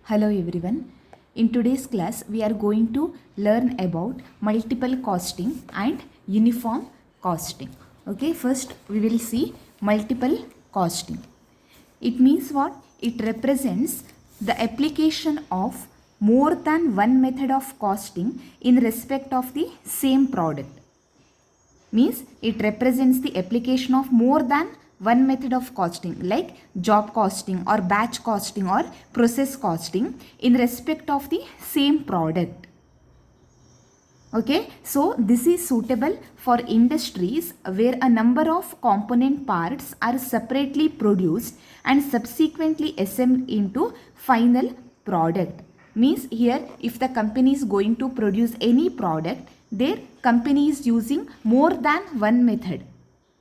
Hello everyone. In today's class, we are going to learn about multiple costing and uniform costing. Okay, first we will see multiple costing. It means what? It represents the application of more than one method of costing in respect of the same product. Means it represents the application of more than one method of costing like job costing or batch costing or process costing in respect of the same product. Okay, so this is suitable for industries where a number of component parts are separately produced and subsequently assembled into final product. Means here if the company is going to produce any product, their company is using more than one method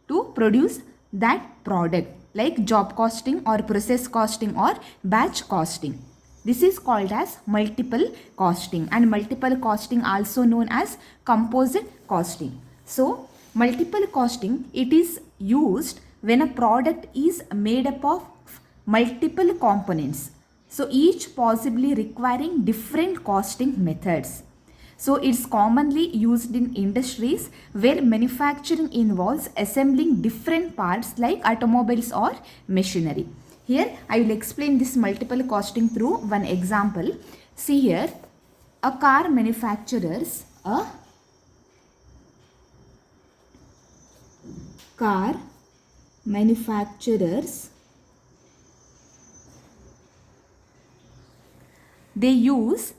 to produce that product like job costing or process costing or batch costing. This is called as multiple costing, and multiple costing also known as composite costing. So multiple costing, it is used when a product is made up of multiple components. So each possibly requiring different costing methods. So it's commonly used in industries where manufacturing involves assembling different parts like automobiles or machinery. Here I will explain this multiple costing through one example. See here, a car manufacturers they use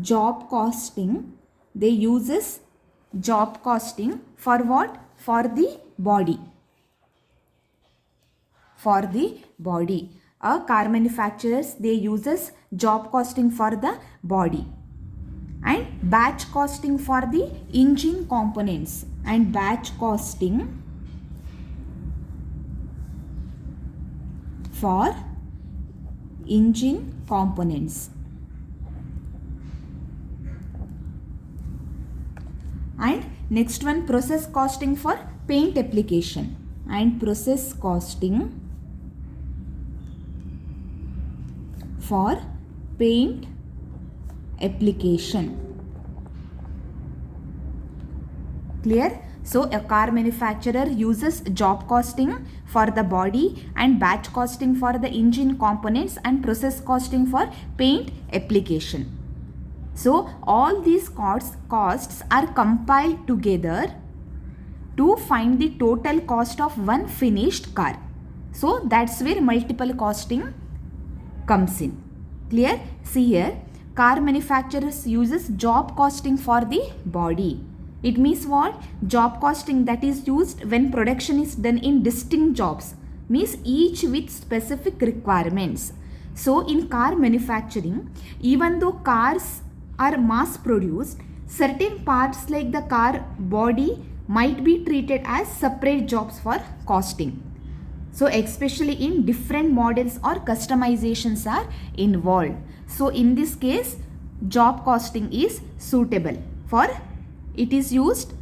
job costing. They uses job costing for what? For the body. For the body. A car manufacturers, they uses job costing for the body and batch costing for the engine components and batch costing for engine components. And next one, process costing for paint application and process costing for paint application. Clear? So a car manufacturer uses job costing for the body and batch costing for the engine components and process costing for paint application. So all these costs are compiled together to find the total cost of one finished car. So that's where multiple costing comes in. Clear? See here, car manufacturers uses job costing for the body. It means what? Job costing that is used when production is done in distinct jobs, means each with specific requirements. So in car manufacturing, even though cars are mass produced, certain parts like the car body might be treated as separate jobs for costing. So especially in different models or customizations are involved. So in this case, job costing is suitable for, it is used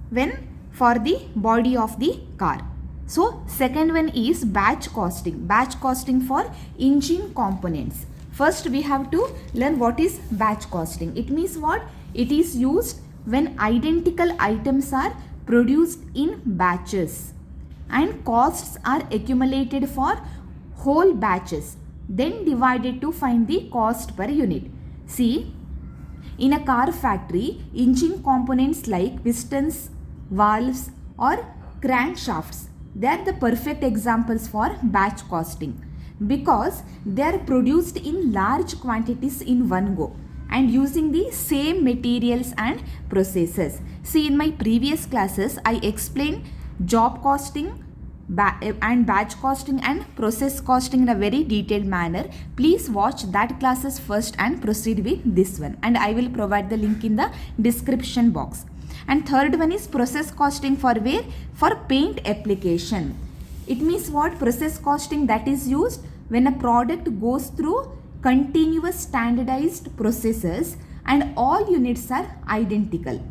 when for the body of the car. So second one is batch costing. Batch costing for engine components. First we have to learn what is batch costing. It means what? It is used when identical items are produced in batches and costs are accumulated for whole batches, then divided to find the cost per unit. See, in a car factory, engine components like pistons, valves or crankshafts, they are the perfect examples for batch costing because they are produced in large quantities in one go and using the same materials and processes. See, in my previous classes, I explained job costing and batch costing and process costing in a very detailed manner. Please watch that classes first and proceed with this one, and I will provide the link in the description box. And third one is process costing for where? For paint application. It means what? Process costing that is used when a product goes through continuous standardized processes and all units are identical.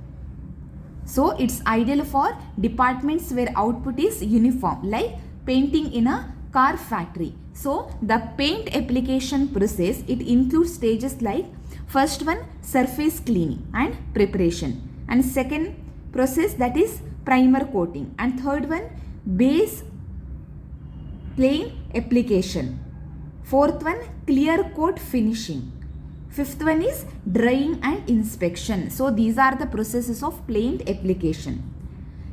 So it's ideal for departments where output is uniform, like painting in a car factory. So the paint application process, it includes stages like first one, surface cleaning and preparation, and second process, that is primer coating, and third one, base plain application, fourth one, clear coat finishing, fifth one is drying and inspection. So these are the processes of paint application.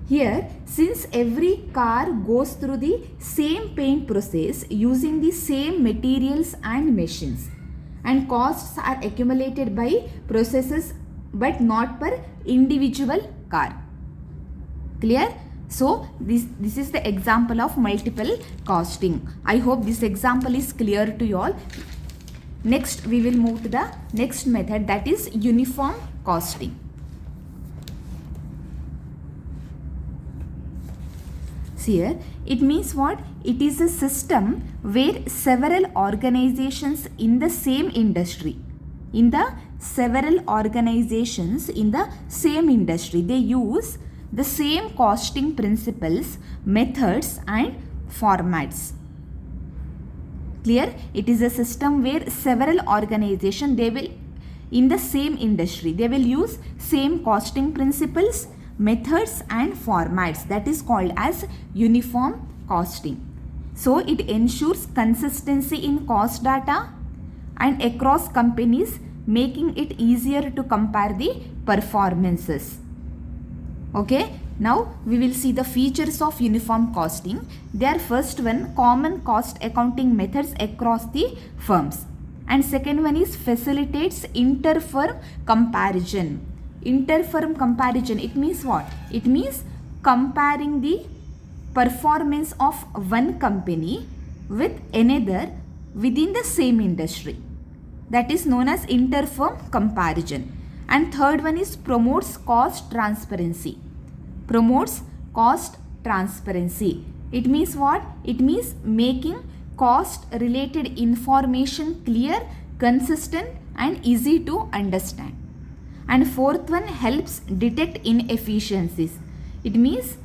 Here, since every car goes through the same paint process using the same materials and machines, and costs are accumulated by processes but not per individual car. Clear? So this is the example of multiple costing. I hope this example is clear to you all. Next we will move to the next method, that is uniform costing. Here it means what? It is a system where several organizations in the same industry, they use the same costing principles, methods and formats. Clear? It is a system where several organizations, they will in the same industry, they will use same costing principles, methods and formats. That is called as uniform costing. So it ensures consistency in cost data and across companies, making it easier to compare the performances. Okay, now we will see the features of uniform costing. They are first one, common cost accounting methods across the firms, and second one is facilitates inter-firm comparison. Inter-firm comparison, it means what? It means comparing the performance of one company with another within the same industry. That is known as inter-firm comparison. And third one is promotes cost transparency. Promotes cost transparency. It means what? It means making cost related information clear, consistent and easy to understand. And fourth one, helps detect inefficiencies. It means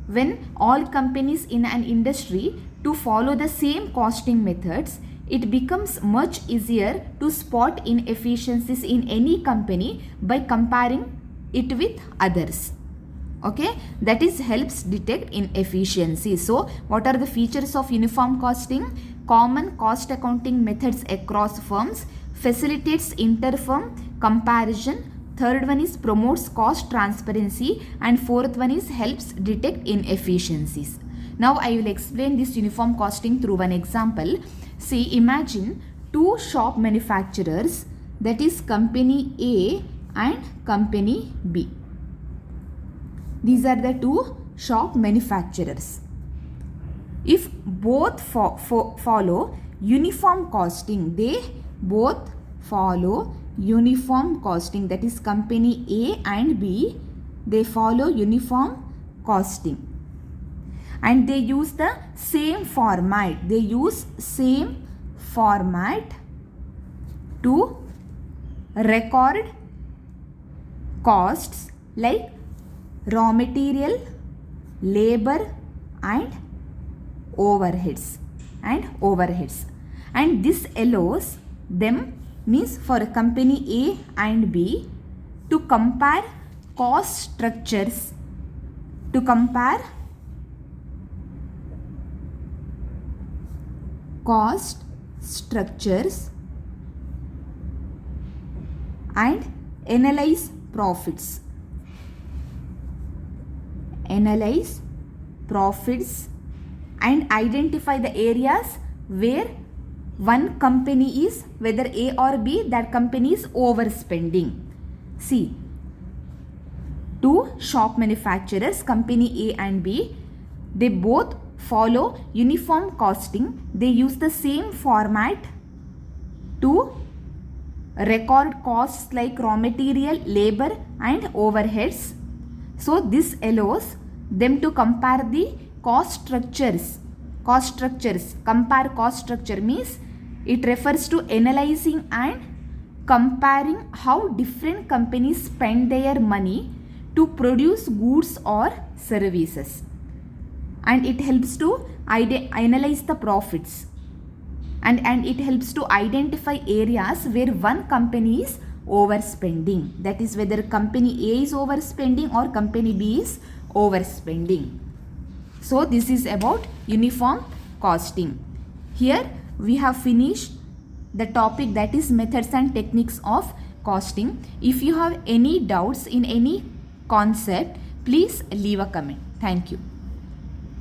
when all companies in an industry to follow the same costing methods, it becomes much easier to spot inefficiencies in any company by comparing it with others. Okay, that is helps detect inefficiencies. So what are the features of uniform costing? Common cost accounting methods across firms, facilitates inter-firm comparison, third one is promotes cost transparency, and fourth one is helps detect inefficiencies. Now I will explain this uniform costing through one example. See, imagine two shop manufacturers, that is company A and company B. These are the two shop manufacturers. If both follow uniform costing, they both follow uniform costing, that is company A and B, they follow uniform costing. And they use the same format. They use same format to record costs like raw material, labor and overheads. And this allows them, means for a company A and B, to compare cost structures, and analyze profits. And identify the areas where one company is, whether A or B, that company is overspending. See, two shop manufacturers, company A and B, they both follow uniform costing. They use the same format to record costs like raw material, labor and overheads. So this allows them to compare the cost structures. Compare cost structure means it refers to analyzing and comparing how different companies spend their money to produce goods or services. And it helps to analyze the profits, and it helps to identify areas where one company is overspending, that is whether company A is overspending or company B is overspending. So this is about uniform costing. Here we have finished the topic, that is methods and techniques of costing. If you have any doubts in any concept, please leave a comment. Thank you.